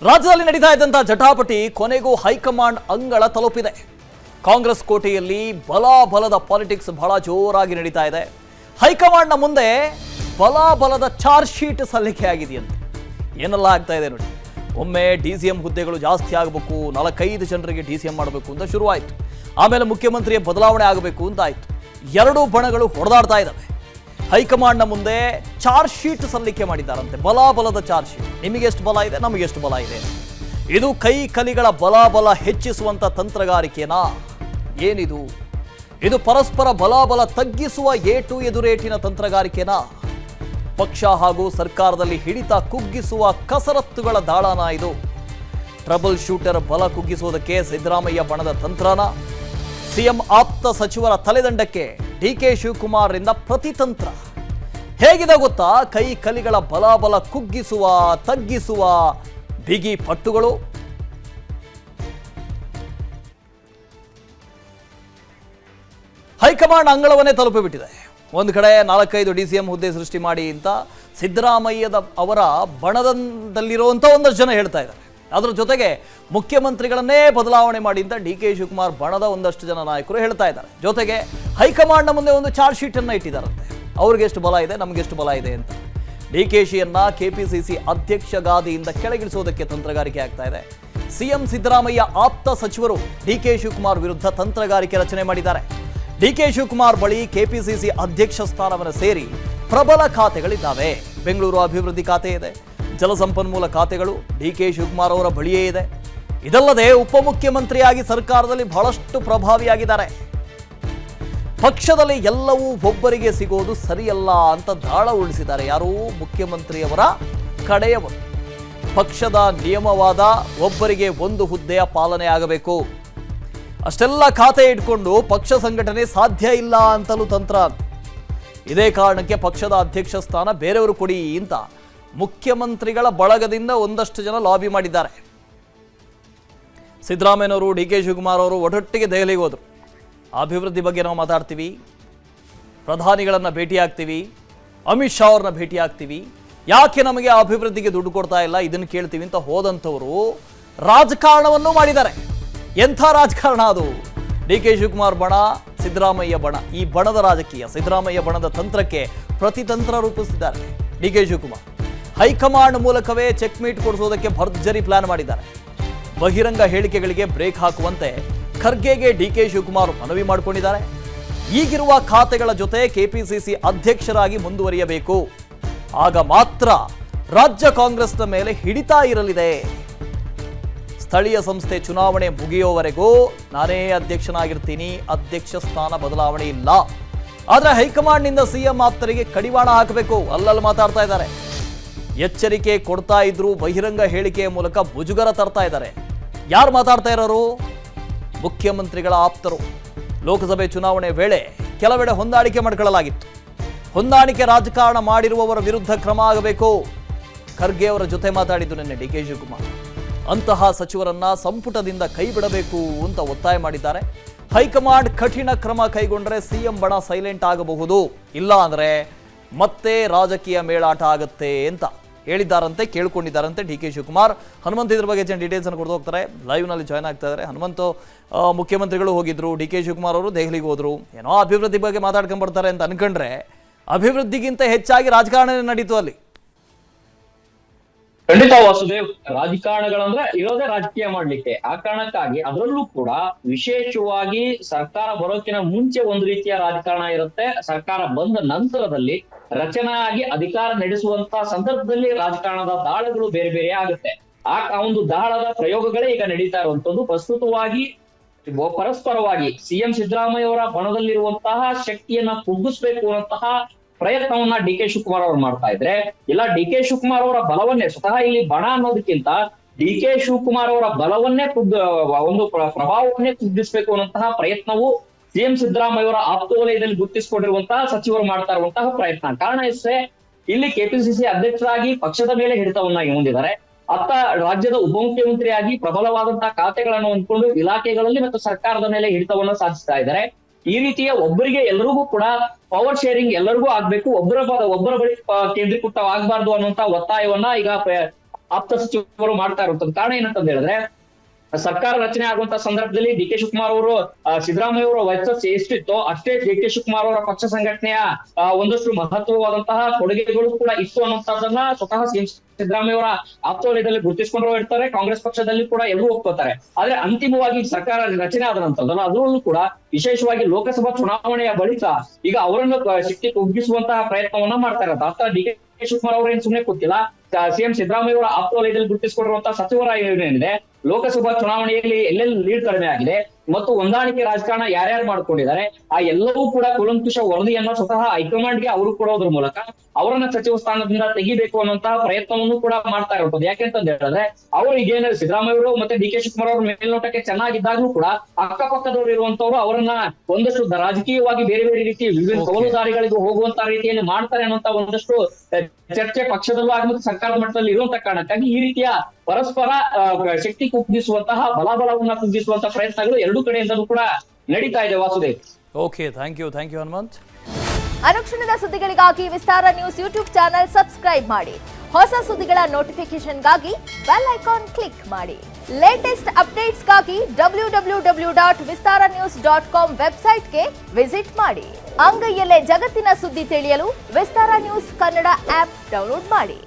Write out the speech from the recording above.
ರಾಜ್ಯದಲ್ಲಿ ನಡೀತಾ ಇದ್ದಂತಹ ಜಟಾಪಟಿ ಕೊನೆಗೂ ಹೈಕಮಾಂಡ್ ಅಂಗಳ ತಲುಪಿದೆ. ಕಾಂಗ್ರೆಸ್ ಕೋಟೆಯಲ್ಲಿ ಬಲದ ಪಾಲಿಟಿಕ್ಸ್ ಬಹಳ ಜೋರಾಗಿ ನಡೀತಾ ಇದೆ. ಹೈಕಮಾಂಡ್ನ ಮುಂದೆ ಬಲದ ಚಾರ್ಜ್ ಶೀಟ್ ಸಲ್ಲಿಕೆ ಆಗಿದೆಯಂತೆ. ಏನೆಲ್ಲ ಆಗ್ತಾ ಇದೆ ನೋಡಿ. ಒಮ್ಮೆ DCM ಹುದ್ದೆಗಳು ಜಾಸ್ತಿ ಆಗಬೇಕು, 4-5 ಜನರಿಗೆ DCM ಮಾಡಬೇಕು ಅಂತ ಶುರುವಾಯಿತು. ಆಮೇಲೆ ಮುಖ್ಯಮಂತ್ರಿಯ ಬದಲಾವಣೆ ಆಗಬೇಕು ಅಂತ ಆಯಿತು. ಎರಡೂ ಬಣಗಳು ಹೊಡೆದಾಡ್ತಾ ಇದ್ದಾವೆ. ಹೈಕಮಾಂಡ್ನ ಮುಂದೆ ಚಾರ್ಜ್ ಶೀಟ್ ಸಲ್ಲಿಕೆ ಮಾಡಿದ್ದಾರಂತೆ. ಬಲದ ಚಾರ್ಜ್ ಶೀಟ್. ನಿಮಗೆಷ್ಟು ಬಲ ಇದೆ, ನಮಗೆಷ್ಟು ಬಲ ಇದೆ. ಇದು ಕೈ ಕಲಿಗಳ ಬಲ ಹೆಚ್ಚಿಸುವಂತ ತಂತ್ರಗಾರಿಕೆನಾ? ಏನಿದು? ಇದು ಪರಸ್ಪರ ಬಲ ತಗ್ಗಿಸುವ ಏಟು ಎದುರೇಟಿನ ತಂತ್ರಗಾರಿಕೆನಾ? ಪಕ್ಷ ಹಾಗೂ ಸರ್ಕಾರದಲ್ಲಿ ಹಿಡಿತ ಕುಗ್ಗಿಸುವ ಕಸರತ್ತುಗಳ ದಾಳನ ಇದು? ಟ್ರಬಲ್ ಶೂಟರ್ ಬಲ ಕುಗ್ಗಿಸುವುದಕ್ಕೆ ಸಿದ್ದರಾಮಯ್ಯ ಬಣದ ತಂತ್ರನ? ಸಿಎಂ ಆಪ್ತ ಸಚಿವರ ತಲೆದಂಡಕ್ಕೆ DK ಶಿವಕುಮಾರ್ರಿಂದ ಪ್ರತಿತಂತ್ರ ಹೇಗಿದೆ ಗೊತ್ತಾ? ಕೈ ಕಲಿಗಳ ಬಲ ಕುಗ್ಗಿಸುವ ತಗ್ಗಿಸುವ ಬಿಗಿ ಪಟ್ಟುಗಳು. ಹೈಕಮಾಂಡ್ ಅಂಗಳವನ್ನೇ ತಲುಪಿಬಿಟ್ಟಿದೆ. ಒಂದು ಕಡೆ 4-5 DCM ಹುದ್ದೆ ಸೃಷ್ಟಿ ಮಾಡಿ ಅಂತ ಸಿದ್ದರಾಮಯ್ಯದ ಅವರ ಬಣದಲ್ಲಿರುವಂಥ ಒಂದಷ್ಟು ಜನ ಹೇಳ್ತಾ ಇದ್ದಾರೆ. ಅದರ ಜೊತೆಗೆ ಮುಖ್ಯಮಂತ್ರಿಗಳನ್ನೇ ಬದಲಾವಣೆ ಮಾಡಿ ಅಂತ DK ಶಿವಕುಮಾರ್ ಬಣದ ಒಂದಷ್ಟು ಜನ ನಾಯಕರು ಹೇಳ್ತಾ ಇದ್ದಾರೆ. ಜೊತೆಗೆ ಹೈಕಮಾಂಡ್ನ ಮುಂದೆ ಒಂದು ಚಾರ್ಜ್ ಶೀಟ್ ಅನ್ನ ಇಟ್ಟಿದ್ದಾರಂತೆ. ಅವ್ರಿಗೆ ಎಷ್ಟು ಬಲ ಇದೆ, ನಮ್ಗೆ ಎಷ್ಟು ಬಲ ಇದೆ ಅಂತ. DKಶಿಯನ್ನ KPCC ಅಧ್ಯಕ್ಷ ಗಾದಿಯಿಂದ ಕೆಳಗಿಳಿಸೋದಕ್ಕೆ ತಂತ್ರಗಾರಿಕೆ ಆಗ್ತಾ ಇದೆ. ಸಿಎಂ ಸಿದ್ದರಾಮಯ್ಯ ಆಪ್ತ ಸಚಿವರು DK ಶಿವಕುಮಾರ್ ವಿರುದ್ಧ ತಂತ್ರಗಾರಿಕೆ ರಚನೆ ಮಾಡಿದ್ದಾರೆ. DK ಶಿವಕುಮಾರ್ ಬಳಿ KPCC ಅಧ್ಯಕ್ಷ ಸ್ಥಾನವನ್ನು ಸೇರಿ ಪ್ರಬಲ ಖಾತೆಗಳಿದ್ದಾವೆ. ಬೆಂಗಳೂರು ಅಭಿವೃದ್ಧಿ ಖಾತೆ ಇದೆ, ಜಲಸಂಪನ್ಮೂಲ ಖಾತೆಗಳು DK ಶಿವಕುಮಾರ್ ಅವರ ಬಳಿಯೇ ಇದೆ. ಇದಲ್ಲದೆ ಉಪಮುಖ್ಯಮಂತ್ರಿಯಾಗಿ ಸರ್ಕಾರದಲ್ಲಿ ಬಹಳಷ್ಟು ಪ್ರಭಾವಿಯಾಗಿದ್ದಾರೆ. ಪಕ್ಷದಲ್ಲಿ ಎಲ್ಲವೂ ಒಬ್ಬರಿಗೆ ಸಿಗೋದು ಸರಿಯಲ್ಲ ಅಂತ ದಾಳ ಉಳಿಸಿದ್ದಾರೆ. ಯಾರು? ಮುಖ್ಯಮಂತ್ರಿಯವರ ಕಡೆಯವರು. ಪಕ್ಷದ ನಿಯಮವಾದ ಒಬ್ಬರಿಗೆ ಒಂದು ಹುದ್ದೆಯ ಪಾಲನೆ ಆಗಬೇಕು. ಅಷ್ಟೆಲ್ಲ ಖಾತೆ ಇಟ್ಕೊಂಡು ಪಕ್ಷ ಸಂಘಟನೆ ಸಾಧ್ಯ ಇಲ್ಲ ಅಂತಲೂ ತಂತ್ರ. ಇದೇ ಕಾರಣಕ್ಕೆ ಪಕ್ಷದ ಅಧ್ಯಕ್ಷ ಸ್ಥಾನ ಬೇರೆಯವರು ಕೊಡಿ ಅಂತ ಮುಖ್ಯಮಂತ್ರಿಗಳ ಬಳಗದಿಂದ ಒಂದಷ್ಟು ಜನ ಲಾಬಿ ಮಾಡಿದ್ದಾರೆ. ಸಿದ್ದರಾಮಯ್ಯನವರು DK ಶಿವಕುಮಾರ್ ಅವರು ಒಟ್ಟೊಟ್ಟಿಗೆ ದೆಹಲಿಗೆ ಹೋದರು. ಅಭಿವೃದ್ಧಿ ಬಗ್ಗೆ ನಾವು ಮಾತಾಡ್ತೀವಿ, ಪ್ರಧಾನಿಗಳನ್ನು ಭೇಟಿಯಾಗ್ತೀವಿ, ಅಮಿತ್ ಶಾ ಅವ್ರನ್ನ ಭೇಟಿಯಾಗ್ತೀವಿ, ಯಾಕೆ ನಮಗೆ ಅಭಿವೃದ್ಧಿಗೆ ದುಡ್ಡು ಕೊಡ್ತಾ ಇಲ್ಲ ಇದನ್ನು ಕೇಳ್ತೀವಿ ಅಂತ ಹೋದಂಥವರು ರಾಜಕಾರಣವನ್ನು ಮಾಡಿದ್ದಾರೆ. ಎಂಥ ರಾಜಕಾರಣ ಅದು? DK ಶಿವಕುಮಾರ್ ಬಣ, ಸಿದ್ದರಾಮಯ್ಯ ಬಣ, ಈ ಬಣದ ರಾಜಕೀಯ. ಸಿದ್ದರಾಮಯ್ಯ ಬಣದ ತಂತ್ರಕ್ಕೆ ಪ್ರತಿತಂತ್ರ ರೂಪಿಸಿದ್ದಾರೆ DK ಶಿವಕುಮಾರ್. ಹೈಕಮಾಂಡ್ ಮೂಲಕವೇ ಚೆಕ್ ಮೀಟ್ ಕೊಡಿಸೋದಕ್ಕೆ ಭರ್ಜರಿ ಪ್ಲಾನ್ ಮಾಡಿದ್ದಾರೆ. ಬಹಿರಂಗ ಹೇಳಿಕೆಗಳಿಗೆ ಬ್ರೇಕ್ ಹಾಕುವಂತೆ ಖರ್ಗೆಗೆ DK ಶಿವಕುಮಾರ್ ಮನವಿ ಮಾಡಿಕೊಂಡಿದ್ದಾರೆ. ಈಗಿರುವ ಖಾತೆಗಳ ಜೊತೆ KPCC ಅಧ್ಯಕ್ಷರಾಗಿ ಮುಂದುವರಿಯಬೇಕು. ಆಗ ಮಾತ್ರ ರಾಜ್ಯ ಕಾಂಗ್ರೆಸ್ನ ಮೇಲೆ ಹಿಡಿತ ಇರಲಿದೆ. ಸ್ಥಳೀಯ ಸಂಸ್ಥೆ ಚುನಾವಣೆ ಮುಗಿಯೋವರೆಗೂ ನಾನೇ ಅಧ್ಯಕ್ಷನಾಗಿರ್ತೀನಿ, ಅಧ್ಯಕ್ಷ ಸ್ಥಾನ ಬದಲಾವಣೆ ಇಲ್ಲ. ಆದ್ರೆ ಹೈಕಮಾಂಡ್ನಿಂದ ಸಿಎಂ ಆಪ್ತರಿಗೆ ಕಡಿವಾಣ ಹಾಕಬೇಕು. ಅಲ್ಲಲ್ಲಿ ಮಾತಾಡ್ತಾ ಇದ್ದಾರೆ. ಎಚ್ಚರಿಕೆ ಕೊಡ್ತಾ ಇದ್ರು, ಬಹಿರಂಗ ಹೇಳಿಕೆಯ ಮೂಲಕ ಮುಜುಗರ ತರ್ತಾ ಇದ್ದಾರೆ. ಯಾರು ಮಾತಾಡ್ತಾ ಇರೋರು? ಮುಖ್ಯಮಂತ್ರಿಗಳ ಆಪ್ತರು. ಲೋಕಸಭೆ ಚುನಾವಣೆ ವೇಳೆ ಕೆಲವೆಡೆ ಹೊಂದಾಣಿಕೆ ಮಾಡಿಕೊಳ್ಳಲಾಗಿತ್ತು. ಹೊಂದಾಣಿಕೆ ರಾಜಕಾರಣ ಮಾಡಿರುವವರ ವಿರುದ್ಧ ಕ್ರಮ ಆಗಬೇಕು. ಖರ್ಗೆ ಅವರ ಜೊತೆ ಮಾತಾಡಿದ್ದು ನಿನ್ನೆ DK ಶಿವಕುಮಾರ್. ಅಂತಹ ಸಚಿವರನ್ನ ಸಂಪುಟದಿಂದ ಕೈ ಬಿಡಬೇಕು ಅಂತ ಒತ್ತಾಯ ಮಾಡಿದ್ದಾರೆ. ಹೈಕಮಾಂಡ್ ಕಠಿಣ ಕ್ರಮ ಕೈಗೊಂಡ್ರೆ ಸಿಎಂ ಬಣ ಸೈಲೆಂಟ್ ಆಗಬಹುದು, ಇಲ್ಲ ಅಂದ್ರೆ ಮತ್ತೆ ರಾಜಕೀಯ ಮೇಳಾಟ ಆಗುತ್ತೆ ಅಂತ ಹೇಳಿದ್ದಾರಂತೆ, ಕೇಳ್ಕೊಂಡಿದ್ದಾರಂತೆ DK ಶಿವಕುಮಾರ್. ಹನುಮಂತ್ ಇದ್ರ ಬಗ್ಗೆ ಡೀಟೇಲ್ಸ್ ಅನ್ನು ಕೊಡ್ತಾ ಹೋಗ್ತಾರೆ. ಲೈವ್ ನಲ್ಲಿ ಜಾಯ್ನ್ ಆಗ್ತಾ ಇದ್ದಾರೆ. ಹನುಮಂತ್, ಮುಖ್ಯಮಂತ್ರಿಗಳು ಹೋಗಿದ್ರು, DK ಶಿವಕುಮಾರ್ ಅವರು ದೆಹಲಿಗೆ ಹೋದ್ರು. ಏನೋ ಅಭಿವೃದ್ಧಿ ಬಗ್ಗೆ ಮಾತಾಡ್ಕೊಂಡ್ ಬರ್ತಾರೆ ಅಂತ ಅನ್ಕೊಂಡ್ರೆ ಅಭಿವೃದ್ಧಿಗಿಂತ ಹೆಚ್ಚಾಗಿ ರಾಜಕಾರಣ ನಡೀತು ಅಲ್ಲಿ. ಖಂಡಿತ ವಾಸುದೇವ್, ರಾಜಕಾರಣಗಳಂದ್ರೆ ಇರೋದೇ ರಾಜಕೀಯ ಮಾಡ್ಲಿಕ್ಕೆ. ಆ ಕಾರಣಕ್ಕಾಗಿ ಅದರಲ್ಲೂ ಕೂಡ ವಿಶೇಷವಾಗಿ ಸರ್ಕಾರ ಬರೋಕಿನ ಮುಂಚೆ ಒಂದು ರೀತಿಯ ರಾಜಕಾರಣ ಇರುತ್ತೆ. ಸರ್ಕಾರ ಬಂದ ನಂತರದಲ್ಲಿ ರಚನೆ ಆಗಿ ಅಧಿಕಾರ ನಡೆಸುವಂತ ಸಂದರ್ಭದಲ್ಲಿ ರಾಜಕಾರಣದ ದಾಳಗಳು ಬೇರೆ ಬೇರೆ ಆಗುತ್ತೆ. ಆ ಒಂದು ದಾಳದ ಪ್ರಯೋಗಗಳೇ ಈಗ ನಡೀತಾ ಇರುವಂತದ್ದು. ಪ್ರಸ್ತುತವಾಗಿ ಪರಸ್ಪರವಾಗಿ ಸಿಎಂ ಸಿದ್ದರಾಮಯ್ಯ ಅವರ ಬಣದಲ್ಲಿರುವಂತಹ ಶಕ್ತಿಯನ್ನ ಕುಗ್ಗಿಸ್ಬೇಕು ಅನ್ನುವಂತಹ ಪ್ರಯತ್ನವನ್ನ DK ಶಿವಕುಮಾರ್ ಅವರು ಮಾಡ್ತಾ ಇದ್ರೆ, ಇಲ್ಲ DK ಶಿವಕುಮಾರ್ ಅವರ ಬಲವನ್ನೇ, ಸ್ವತಃ ಇಲ್ಲಿ ಬಣ ಅನ್ನೋದಕ್ಕಿಂತ DK ಶಿವಕುಮಾರ್ ಅವರ ಬಲವನ್ನೇ ಒಂದು ಪ್ರಭಾವವನ್ನೇ ಕುಗ್ಗಿಸ್ಬೇಕು ಅನ್ನುವಂತಹ ಪ್ರಯತ್ನವು ಸಿಎಂ ಸಿದ್ದರಾಮಯ್ಯ ಅವರ ಆಪ್ತವಲಯದಲ್ಲಿ ಗುರುತಿಸಿಕೊಂಡಿರುವಂತಹ ಸಚಿವರು ಮಾಡ್ತಾ ಇರುವಂತಹ ಪ್ರಯತ್ನ. ಕಾರಣ ಇಷ್ಟೇ, ಇಲ್ಲಿ KPCC ಅಧ್ಯಕ್ಷರಾಗಿ ಪಕ್ಷದ ಮೇಲೆ ಹಿಡಿತವನ್ನಾಗಿ ಹೊಂದಿದ್ದಾರೆ. ಅತ್ತ ರಾಜ್ಯದ ಉಪಮುಖ್ಯಮಂತ್ರಿಯಾಗಿ ಪ್ರಬಲವಾದಂತಹ ಖಾತೆಗಳನ್ನು ಹೊಂದ್ಕೊಂಡು ಇಲಾಖೆಗಳಲ್ಲಿ ಮತ್ತು ಸರ್ಕಾರದ ಮೇಲೆ ಹಿಡಿತವನ್ನು ಸಾಧಿಸ್ತಾ ಇದ್ದಾರೆ. ಈ ರೀತಿಯ ಒಬ್ಬರಿಗೆ ಎಲ್ಲರಿಗೂ ಕೂಡ ಪವರ್ ಶೇರಿಂಗ್ ಎಲ್ಲರಿಗೂ ಆಗ್ಬೇಕು, ಒಬ್ಬರ ಬಳಿ ಕೇಂದ್ರೀಕೃತವಾಗಬಾರ್ದು ಅನ್ನುವಂತ ಒತ್ತಾಯವನ್ನ ಈಗ ಆಪ್ತ ಸಚಿವರು ಮಾಡ್ತಾ ಇರುವಂತದ್ದು. ಕಾರಣ ಏನಂತಂದ ಹೇಳಿದ್ರೆ, ಸರ್ಕಾರ ರಚನೆ ಆಗುವಂತ ಸಂದರ್ಭದಲ್ಲಿ ಡಿ ಕೆ ಶಿವಕುಮಾರ್ ಅವರು ಸಿದ್ದರಾಮಯ್ಯ ಅವರ ವರ್ಚಸ್ಸು ಎಷ್ಟಿತ್ತೋ ಅಷ್ಟೇ ಡಿ ಕೆ ಶಿವಕುಮಾರ್ ಅವರ ಪಕ್ಷ ಸಂಘಟನೆಯ ಒಂದಷ್ಟು ಮಹತ್ವವಾದಂತಹ ಕೊಡುಗೆಗಳು ಕೂಡ ಇತ್ತು ಅನ್ನುವಂಥದ್ದನ್ನ ಸ್ವತಃ ಸಿಎಂ ಸಿದ್ದರಾಮಯ್ಯ ಅವರ ಆಪ್ತವಲಯದಲ್ಲಿ ಗುರುತಿಸಿಕೊಂಡು ಇರ್ತಾರೆ. ಕಾಂಗ್ರೆಸ್ ಪಕ್ಷದಲ್ಲಿ ಕೂಡ ಎಲ್ಲರೂ ಒಪ್ಕೋತಾರೆ. ಆದ್ರೆ ಅಂತಿಮವಾಗಿ ಸರ್ಕಾರ ರಚನೆ ಆದ ನಂತರ ಅದರಲ್ಲೂ ಕೂಡ ವಿಶೇಷವಾಗಿ ಲೋಕಸಭಾ ಚುನಾವಣೆಯ ಬಳಿಕ ಈಗ ಅವರನ್ನು ಶಕ್ತಿ ಕುಗ್ಗಿಸುವಂತಹ ಪ್ರಯತ್ನವನ್ನ ಮಾಡ್ತಾ ಇರೋದು. ಅರ್ಥ ಡಿ ಕೆ ಶಿವಕುಮಾರ್ ಅವರು ಏನ್ ಸುಮ್ಮನೆ ಕೂತಿಲ್ಲ. ಸಿಎಂ ಸಿದ್ದರಾಮಯ್ಯ ಅವರ ಆಪ್ತವಲಯದಲ್ಲಿ ಗುರುತಿಸಿಕೊಂಡಿರುವಂತಹ ಸಚಿವರ ಏನಿದೆ, ಲೋಕಸಭಾ ಚುನಾವಣೆಯಲ್ಲಿ ಎಲ್ಲೆಲ್ಲಿ ಲೀಡ್ ಕಡಿಮೆ ಆಗಿದೆ ಮತ್ತು ಹೊಂದಾಣಿಕೆ ರಾಜಕಾರಣ ಯಾರ್ಯಾರು ಮಾಡ್ಕೊಂಡಿದ್ದಾರೆ ಆ ಎಲ್ಲವೂ ಕೂಡ ಕೂಲಂಕುಷ ವರದಿಯನ್ನ ಸ್ವತಃ ಹೈಕಮಾಂಡ್ಗೆ ಅವರು ಕೊಡೋದ್ರ ಮೂಲಕ ಅವರನ್ನ ಸಚಿವ ಸ್ಥಾನದಿಂದ ತೆಗಿಬೇಕು ಅನ್ನುವಂತಹ ಪ್ರಯತ್ನವನ್ನು ಕೂಡ ಮಾಡ್ತಾ ಇರುತ್ತದೆ. ಯಾಕೆಂತಂದ ಹೇಳಿದ್ರೆ, ಅವರು ಈಗೇನ ಸಿದ್ದರಾಮಯ್ಯ ಅವರು ಮತ್ತೆ ಡಿ ಕೆ ಶಿವಕುಮಾರ್ ಅವ್ರ ಮೇಲ್ನೋಟಕ್ಕೆ ಚೆನ್ನಾಗಿದ್ದಾಗ್ಲೂ ಕೂಡ ಅಕ್ಕಪಕ್ಕದವರು ಇರುವಂತವ್ರು ಅವರನ್ನ ಒಂದಷ್ಟು ರಾಜಕೀಯವಾಗಿ ಬೇರೆ ಬೇರೆ ರೀತಿ ವಿಭಿನ್ನ ಸವಲುದಾರಿಗಳಿಗೆ ಹೋಗುವಂತ ರೀತಿಯಲ್ಲಿ ಮಾಡ್ತಾರೆ ಅನ್ನುವಂತ ಒಂದಷ್ಟು ಚರ್ಚೆ ಪಕ್ಷದಲ್ಲೂ ಆಗಿ ಮತ್ತು ಸರ್ಕಾರದ ಮಟ್ಟದಲ್ಲಿ ಇರುವಂತ ಕಾರಣಕ್ಕಾಗಿ ಈ ರೀತಿಯ ಪರಸ್ಪರ ಶಕ್ತಿ ಕುಗ್ಗಿಸುವಂತಹ ಬಲಾಬಲವನ್ನ ಕುಗ್ಗಿಸುವಂತಹ ಪ್ರಯತ್ನಗಳು ಎರಡೂ ಕಡೆಯಿಂದಲೂ ಕೂಡ ನಡೀತಾ ಇದೆ. Vasudev, okay, thank you Hanumanth. ಅನುಕ್ಷಣದ ಸುದ್ದಿಗಳಿಗಾಗಿ Vistara news YouTube channel subscribe ಮಾಡಿ. ಹೊಸ ಸುದ್ದಿಗಳ ನೋಟಿಫಿಕೇಶನ್ಗಾಗಿ ಬೆಲ್ ಐಕಾನ್ ಕ್ಲಿಕ್ ಮಾಡಿ. ಲೇಟೆಸ್ಟ್ ಅಪ್ಡೇಟ್ಸ್ಗಾಗಿ www.vistaranews.com ವೆಬ್ಸೈಟ್ಗೆ ವಿಸಿಟ್ ಮಾಡಿ. ಅಂಗೈಯಲ್ಲೇ ಜಗತ್ತಿನ ಸುದ್ದಿ ತಿಳಿಯಲು Vistara news Kannada app download ಮಾಡಿ.